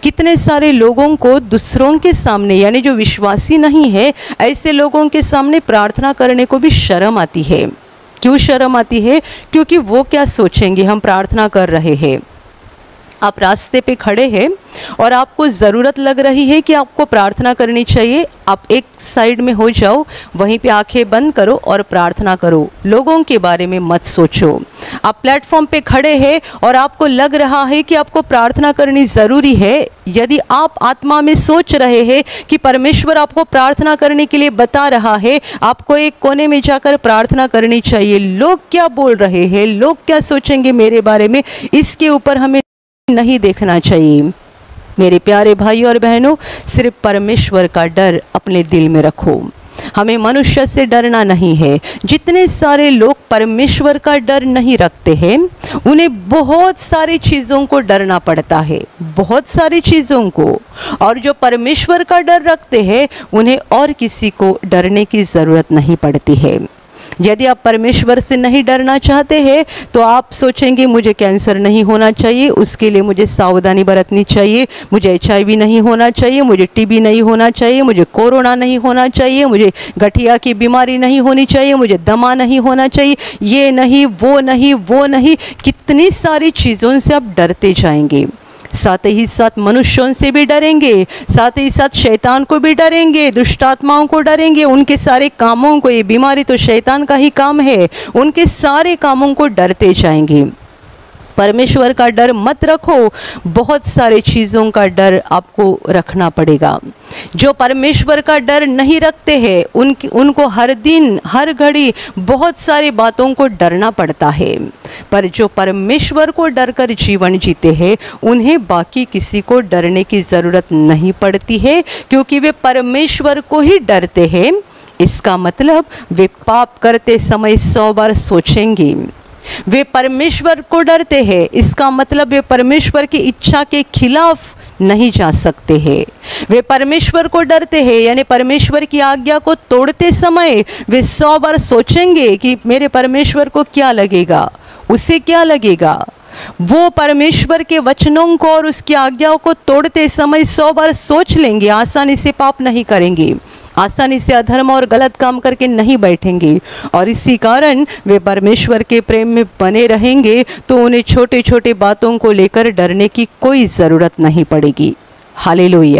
कितने सारे लोगों को दूसरों के सामने, यानी जो विश्वासी नहीं है, ऐसे लोगों के सामने प्रार्थना करने को भी शर्म आती है। क्यों शर्म आती है? क्योंकि वो क्या सोचेंगे हम प्रार्थना कर रहे हैं। आप रास्ते पे खड़े हैं और आपको ज़रूरत लग रही है कि आपको प्रार्थना करनी चाहिए, आप एक साइड में हो जाओ, वहीं पे आंखें बंद करो और प्रार्थना करो। लोगों के बारे में मत सोचो। आप प्लेटफॉर्म पे खड़े हैं और आपको लग रहा है कि आपको प्रार्थना करनी ज़रूरी है। यदि आप आत्मा में सोच रहे हैं कि परमेश्वर आपको प्रार्थना करने के लिए बता रहा है, आपको एक कोने में जाकर प्रार्थना करनी चाहिए। लोग क्या बोल रहे हैं, लोग क्या सोचेंगे मेरे बारे में, इसके ऊपर हमें नहीं देखना चाहिए। मेरे प्यारे भाइयों और बहनों, सिर्फ परमेश्वर का डर अपने दिल में रखो। हमें मनुष्य से डरना नहीं है। जितने सारे लोग परमेश्वर का डर नहीं रखते हैं, उन्हें बहुत सारी चीज़ों को डरना पड़ता है, बहुत सारी चीज़ों को। और जो परमेश्वर का डर रखते हैं, उन्हें और किसी को डरने की ज़रूरत नहीं पड़ती है। यदि आप परमेश्वर से नहीं डरना चाहते हैं तो आप सोचेंगे मुझे कैंसर नहीं होना चाहिए, उसके लिए मुझे सावधानी बरतनी चाहिए, मुझे HIV नहीं होना चाहिए, मुझे TB नहीं होना चाहिए, मुझे कोरोना नहीं होना चाहिए, मुझे गठिया की बीमारी नहीं होनी चाहिए, मुझे दमा नहीं होना चाहिए, ये नहीं, वो नहीं, वो नहीं। कितनी सारी चीज़ों से आप डरते जाएंगे। साथ ही साथ मनुष्यों से भी डरेंगे, साथ ही साथ शैतान को भी डरेंगे, दुष्ट आत्माओं को डरेंगे, उनके सारे कामों को। ये बीमारी तो शैतान का ही काम है, उनके सारे कामों को डरते जाएंगे। परमेश्वर का डर मत रखो, बहुत सारे चीज़ों का डर आपको रखना पड़ेगा। जो परमेश्वर का डर नहीं रखते हैं, उनको हर दिन हर घड़ी बहुत सारी बातों को डरना पड़ता है। पर जो परमेश्वर को डर कर जीवन जीते हैं, उन्हें बाकी किसी को डरने की ज़रूरत नहीं पड़ती है, क्योंकि वे परमेश्वर को ही डरते हैं। इसका मतलब वे पाप करते समय 100 बार सोचेंगे। वे परमेश्वर को डरते हैं, इसका मतलब वे परमेश्वर की इच्छा के खिलाफ नहीं जा सकते हैं। वे परमेश्वर को डरते हैं, यानी परमेश्वर की आज्ञा को तोड़ते समय वे 100 बार सोचेंगे कि मेरे परमेश्वर को क्या लगेगा, उसे क्या लगेगा। वो परमेश्वर के वचनों को और उसकी आज्ञाओं को तोड़ते समय 100 बार सोच लेंगे। आसानी से पाप नहीं करेंगे, आसानी से अधर्म और गलत काम करके नहीं बैठेंगे, और इसी कारण वे परमेश्वर के प्रेम में बने रहेंगे। तो उन्हें छोटे छोटे बातों को लेकर डरने की कोई ज़रूरत नहीं पड़ेगी। हालेलुया।